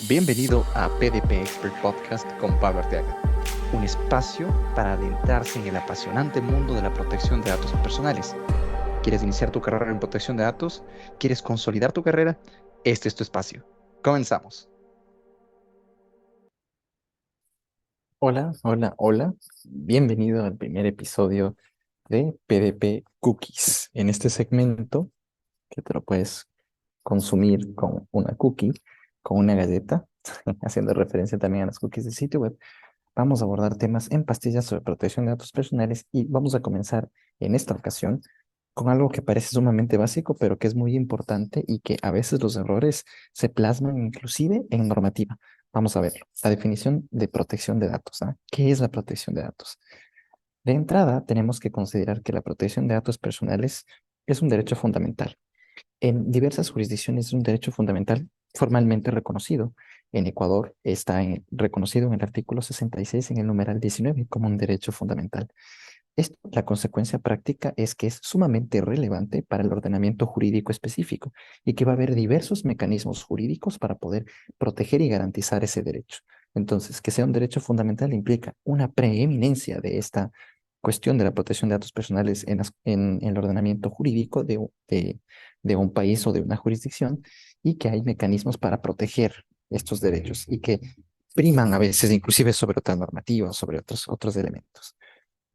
Bienvenido a PDP Expert Podcast con Pablo Arteaga, un espacio para adentrarse en el apasionante mundo de la protección de datos personales. ¿Quieres iniciar tu carrera en protección de datos? ¿Quieres consolidar tu carrera? Este es tu espacio. Comenzamos. Hola, hola, hola. Bienvenido al primer episodio de PDP Cookies. En este segmento, que te lo puedes consumir con una cookie, con una galleta, haciendo referencia también a las cookies de sitio web, vamos a abordar temas en pastillas sobre protección de datos personales y vamos a comenzar en esta ocasión con algo que parece sumamente básico, pero que es muy importante y que a veces los errores se plasman inclusive en normativa. Vamos a verlo. La definición de protección de datos, ¿ah? ¿Qué es la protección de datos? De entrada, tenemos que considerar que la protección de datos personales es un derecho fundamental. En diversas jurisdicciones es un derecho fundamental formalmente reconocido. En Ecuador está reconocido en el artículo 66 en el numeral 19 como un derecho fundamental. La consecuencia práctica es que es sumamente relevante para el ordenamiento jurídico específico y que va a haber diversos mecanismos jurídicos para poder proteger y garantizar ese derecho. Entonces, que sea un derecho fundamental implica una preeminencia de esta cuestión de la protección de datos personales en el ordenamiento jurídico de un país o de una jurisdicción y que hay mecanismos para proteger estos derechos y que priman a veces inclusive sobre otras normativas, sobre otros elementos.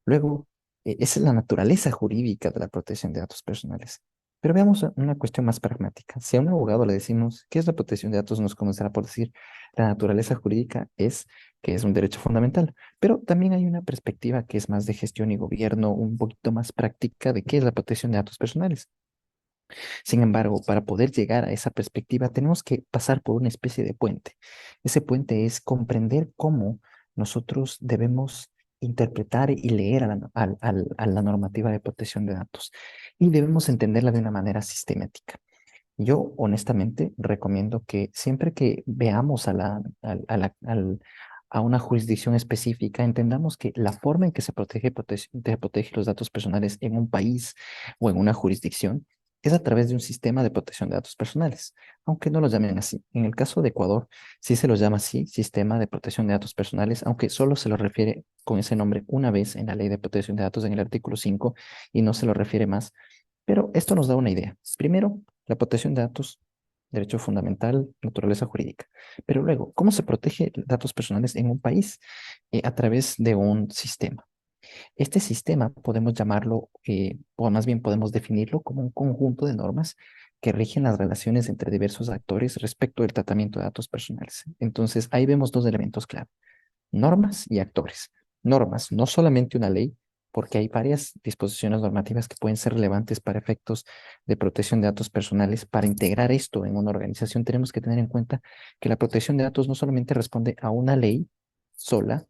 Luego, esa es la naturaleza jurídica de la protección de datos personales. Pero veamos una cuestión más pragmática. Si a un abogado le decimos, ¿qué es la protección de datos? Nos comenzará por decir, la naturaleza jurídica es que es un derecho fundamental. Pero también hay una perspectiva que es más de gestión y gobierno, un poquito más práctica de qué es la protección de datos personales. Sin embargo, para poder llegar a esa perspectiva, tenemos que pasar por una especie de puente. Ese puente es comprender cómo nosotros debemos interpretar y leer a la normativa de protección de datos y debemos entenderla de una manera sistemática. Yo honestamente recomiendo que siempre que veamos a una jurisdicción específica, entendamos que la forma en que se protege los datos personales en un país o en una jurisdicción es a través de un sistema de protección de datos personales, aunque no lo llamen así. En el caso de Ecuador, sí se los llama así, sistema de protección de datos personales, aunque solo se lo refiere con ese nombre una vez en la Ley de Protección de Datos en el artículo 5 y no se lo refiere más. Pero esto nos da una idea. Primero, la protección de datos, derecho fundamental, naturaleza jurídica. Pero luego, ¿cómo se protege datos personales en un país? A través de un sistema. Este sistema podemos llamarlo, o más bien podemos definirlo como un conjunto de normas que rigen las relaciones entre diversos actores respecto del tratamiento de datos personales. Entonces, ahí vemos dos elementos clave: normas y actores. Normas, no solamente una ley, porque hay varias disposiciones normativas que pueden ser relevantes para efectos de protección de datos personales. Para integrar esto en una organización, tenemos que tener en cuenta que la protección de datos no solamente responde a una ley sola,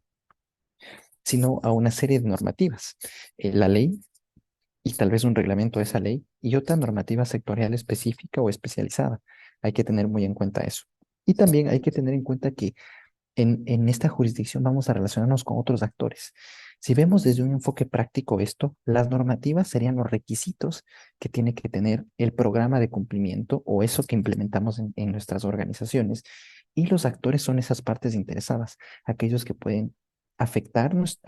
sino a una serie de normativas. La ley y tal vez un reglamento de esa ley y otra normativa sectorial específica o especializada. Hay que tener muy en cuenta eso. Y también hay que tener en cuenta que en esta jurisdicción vamos a relacionarnos con otros actores. Si vemos desde un enfoque práctico esto, las normativas serían los requisitos que tiene que tener el programa de cumplimiento o eso que implementamos en nuestras organizaciones. Y los actores son esas partes interesadas, aquellos que pueden afectarnos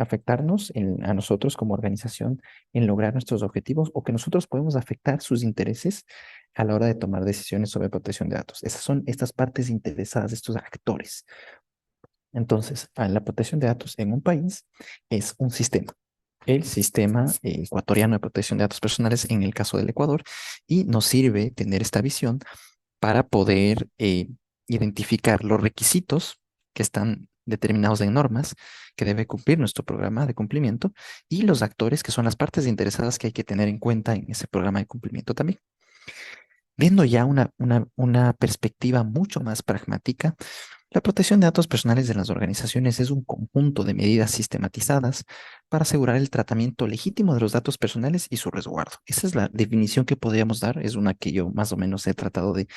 a nosotros como organización en lograr nuestros objetivos o que nosotros podemos afectar sus intereses a la hora de tomar decisiones sobre protección de datos. Esas son estas partes interesadas, estos actores. Entonces, la protección de datos en un país es un sistema. El sistema ecuatoriano de protección de datos personales en el caso del Ecuador y nos sirve tener esta visión para poder identificar los requisitos que están determinados en normas que debe cumplir nuestro programa de cumplimiento y los actores que son las partes interesadas que hay que tener en cuenta en ese programa de cumplimiento también. Viendo ya una perspectiva mucho más pragmática, la protección de datos personales de las organizaciones es un conjunto de medidas sistematizadas para asegurar el tratamiento legítimo de los datos personales y su resguardo. Esa es la definición que podríamos dar, es una que yo más o menos he tratado de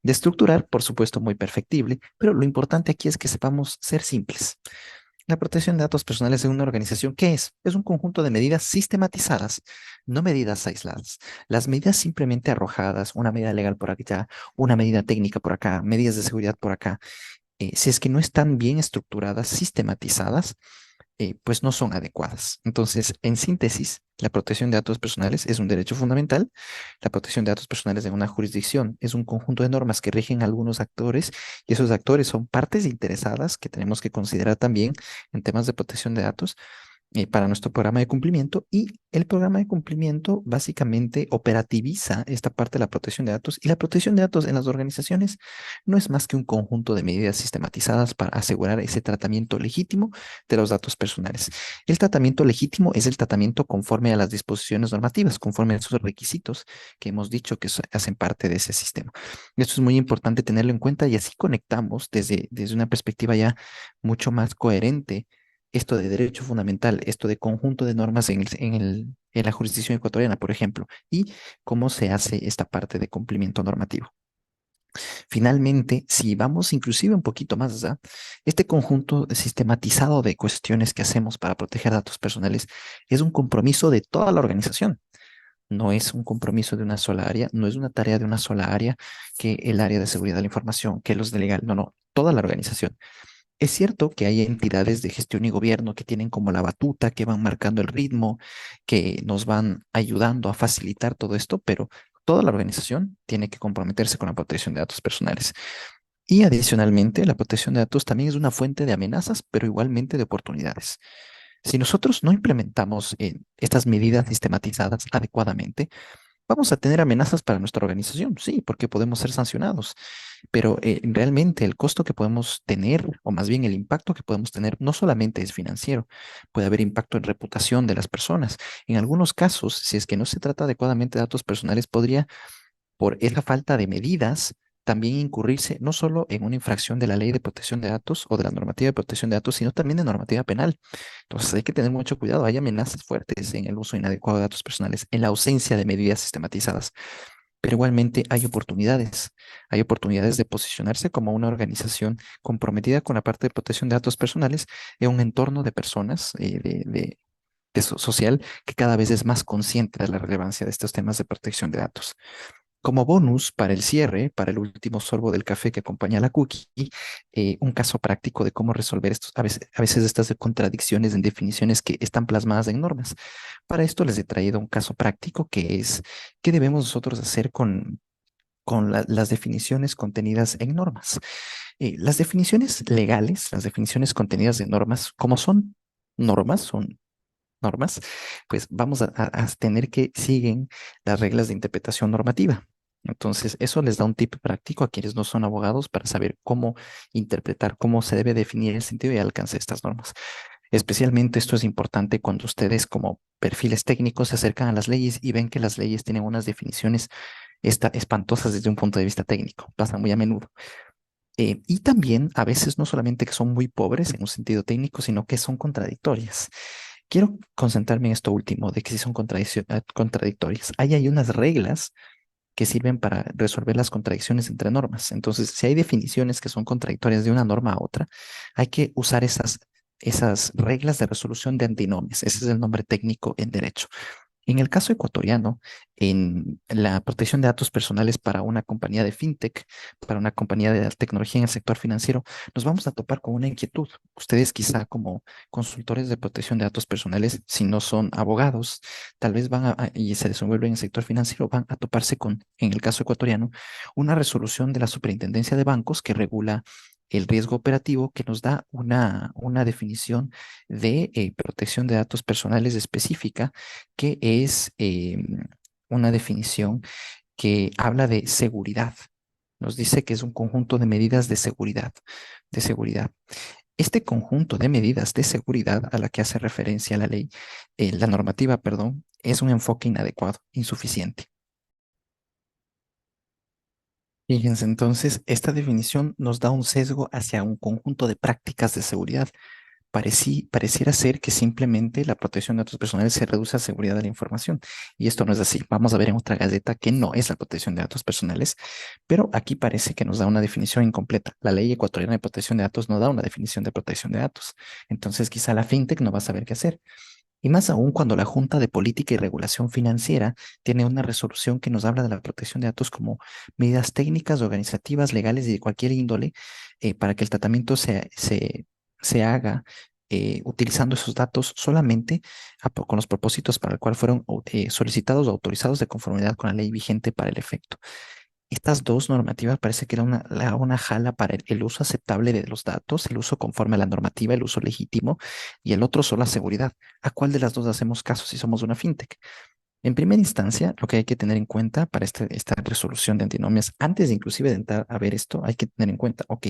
estructurar, por supuesto muy perfectible, pero lo importante aquí es que sepamos ser simples. La protección de datos personales en una organización, ¿qué es? Es un conjunto de medidas sistematizadas, no medidas aisladas. Las medidas simplemente arrojadas, una medida legal por allá, una medida técnica por acá, medidas de seguridad por acá, si es que no están bien estructuradas, sistematizadas, pues no son adecuadas. Entonces, en síntesis, la protección de datos personales es un derecho fundamental. La protección de datos personales en una jurisdicción es un conjunto de normas que rigen a algunos actores y esos actores son partes interesadas que tenemos que considerar también en temas de protección de datos para nuestro programa de cumplimiento, y el programa de cumplimiento básicamente operativiza esta parte de la protección de datos, y la protección de datos en las organizaciones no es más que un conjunto de medidas sistematizadas para asegurar ese tratamiento legítimo de los datos personales. El tratamiento legítimo es el tratamiento conforme a las disposiciones normativas, conforme a esos requisitos que hemos dicho que hacen parte de ese sistema. Esto es muy importante tenerlo en cuenta y así conectamos desde una perspectiva ya mucho más coherente esto de derecho fundamental, esto de conjunto de normas en la jurisdicción ecuatoriana, por ejemplo, y cómo se hace esta parte de cumplimiento normativo. Finalmente, si vamos inclusive un poquito más allá, este conjunto sistematizado de cuestiones que hacemos para proteger datos personales es un compromiso de toda la organización. No es un compromiso de una sola área, no es una tarea de una sola área, que el área de seguridad de la información, que los de legal, no, no, toda la organización. Es cierto que hay entidades de gestión y gobierno que tienen como la batuta, que van marcando el ritmo, que nos van ayudando a facilitar todo esto, pero toda la organización tiene que comprometerse con la protección de datos personales. Y adicionalmente, la protección de datos también es una fuente de amenazas, pero igualmente de oportunidades. Si nosotros no implementamos estas medidas sistematizadas adecuadamente, vamos a tener amenazas para nuestra organización, sí, porque podemos ser sancionados, pero realmente el costo que podemos tener, o más bien el impacto que podemos tener, no solamente es financiero, puede haber impacto en reputación de las personas. En algunos casos, si es que no se trata adecuadamente de datos personales, podría, por esa falta de medidas, también incurrirse no solo en una infracción de la ley de protección de datos o de la normativa de protección de datos, sino también de normativa penal. Entonces hay que tener mucho cuidado. Hay amenazas fuertes en el uso inadecuado de datos personales, en la ausencia de medidas sistematizadas. Pero igualmente hay oportunidades. Hay oportunidades de posicionarse como una organización comprometida con la parte de protección de datos personales en un entorno de personas, social, que cada vez es más consciente de la relevancia de estos temas de protección de datos. Como bonus para el cierre, para el último sorbo del café que acompaña a la cookie, un caso práctico de cómo resolver estos, a veces estas contradicciones en definiciones que están plasmadas en normas. Para esto les he traído un caso práctico que es qué debemos nosotros hacer con las definiciones contenidas en normas. Las definiciones legales, las definiciones contenidas en normas, como son normas, pues vamos a tener que siguen las reglas de interpretación normativa. Entonces, eso les da un tip práctico a quienes no son abogados para saber cómo interpretar, cómo se debe definir el sentido y alcance de estas normas. Especialmente esto es importante cuando ustedes como perfiles técnicos se acercan a las leyes y ven que las leyes tienen unas definiciones espantosas desde un punto de vista técnico. Pasa muy a menudo. Y también a veces no solamente que son muy pobres en un sentido técnico, sino que son contradictorias. Quiero concentrarme en esto último, de que si son contradictorias. Hay unas reglas que sirven para resolver las contradicciones entre normas. Entonces, si hay definiciones que son contradictorias de una norma a otra, hay que usar esas reglas de resolución de antinomias. Ese es el nombre técnico en derecho. En el caso ecuatoriano, en la protección de datos personales para una compañía de fintech, para una compañía de tecnología en el sector financiero, nos vamos a topar con una inquietud. Ustedes quizá como consultores de protección de datos personales, si no son abogados, tal vez y se desenvuelven en el sector financiero, van a toparse con, en el caso ecuatoriano, una resolución de la Superintendencia de Bancos que regula el riesgo operativo, que nos da una definición de protección de datos personales específica, que es una definición que habla de seguridad. Nos dice que es un conjunto de medidas de seguridad, de seguridad. Este conjunto de medidas de seguridad a la que hace referencia la ley, la normativa, perdón, es un enfoque inadecuado, insuficiente. Fíjense, entonces, esta definición nos da un sesgo hacia un conjunto de prácticas de seguridad. Pareciera ser que simplemente la protección de datos personales se reduce a seguridad de la información. Y esto no es así. Vamos a ver en otra gaceta que no es la protección de datos personales, pero aquí parece que nos da una definición incompleta. La ley ecuatoriana de protección de datos no da una definición de protección de datos. Entonces, quizá la fintech no va a saber qué hacer. Y más aún cuando la Junta de Política y Regulación Financiera tiene una resolución que nos habla de la protección de datos como medidas técnicas, organizativas, legales y de cualquier índole para que el tratamiento se haga utilizando esos datos solamente con los propósitos para el cual fueron solicitados o autorizados de conformidad con la ley vigente para el efecto. Estas dos normativas parece que era una jala para el uso aceptable de los datos, el uso conforme a la normativa, el uso legítimo, y el otro solo la seguridad. ¿A cuál de las dos hacemos caso si somos una fintech? En primera instancia, lo que hay que tener en cuenta para esta resolución de antinomias, antes de inclusive de entrar a ver esto, hay que tener en cuenta, ok,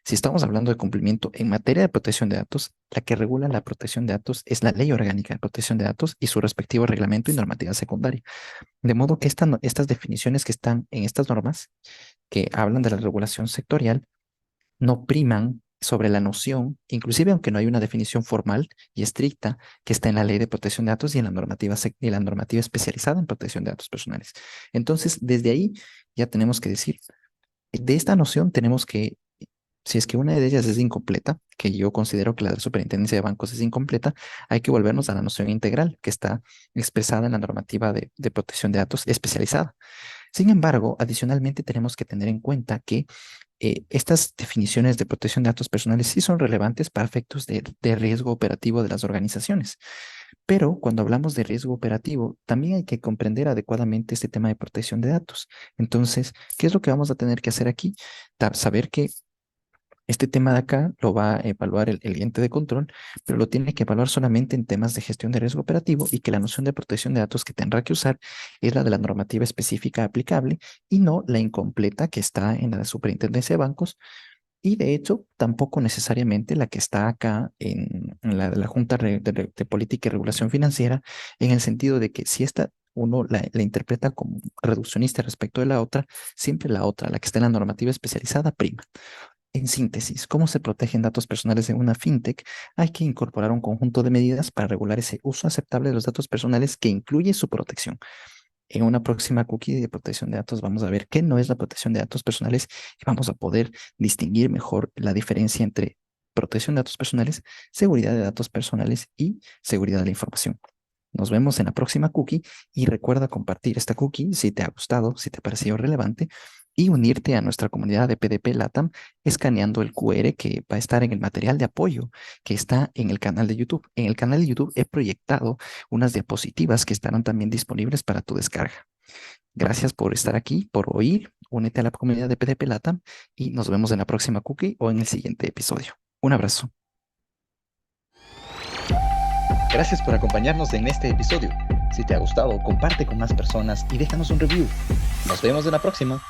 si estamos hablando de cumplimiento en materia de protección de datos, la que regula la protección de datos es la Ley Orgánica de Protección de Datos y su respectivo reglamento y normativa secundaria. De modo que estas definiciones que están en estas normas, que hablan de la regulación sectorial, no priman sobre la noción, inclusive aunque no hay una definición formal y estricta que está en la Ley de Protección de Datos y en la normativa especializada en protección de datos personales. Entonces, desde ahí ya tenemos que decir, de esta noción tenemos que, si es que una de ellas es incompleta, que yo considero que la de la Superintendencia de Bancos es incompleta, hay que volvernos a la noción integral que está expresada en la normativa de protección de datos especializada. Sin embargo, adicionalmente tenemos que tener en cuenta que estas definiciones de protección de datos personales sí son relevantes para efectos de riesgo operativo de las organizaciones. Pero cuando hablamos de riesgo operativo, también hay que comprender adecuadamente este tema de protección de datos. Entonces, ¿qué es lo que vamos a tener que hacer aquí? Saber que este tema de acá lo va a evaluar el ente de control, pero lo tiene que evaluar solamente en temas de gestión de riesgo operativo y que la noción de protección de datos que tendrá que usar es la de la normativa específica aplicable y no la incompleta que está en la Superintendencia de Bancos y de hecho tampoco necesariamente la que está acá en la de la Junta de Política y Regulación Financiera, en el sentido de que si esta uno la interpreta como reduccionista respecto de la otra, siempre la otra, la que está en la normativa especializada, prima. En síntesis, ¿cómo se protegen datos personales en una fintech? Hay que incorporar un conjunto de medidas para regular ese uso aceptable de los datos personales que incluye su protección. En una próxima cookie de protección de datos vamos a ver qué no es la protección de datos personales y vamos a poder distinguir mejor la diferencia entre protección de datos personales, seguridad de datos personales y seguridad de la información. Nos vemos en la próxima cookie y recuerda compartir esta cookie si te ha gustado, si te ha parecido relevante y unirte a nuestra comunidad de PDP LATAM escaneando el QR que va a estar en el material de apoyo que está en el canal de YouTube. En el canal de YouTube he proyectado unas diapositivas que estarán también disponibles para tu descarga. Gracias por estar aquí, por oír. Únete a la comunidad de PDP LATAM y nos vemos en la próxima cookie o en el siguiente episodio. Un abrazo. Gracias por acompañarnos en este episodio. Si te ha gustado, comparte con más personas y déjanos un review. Nos vemos en la próxima.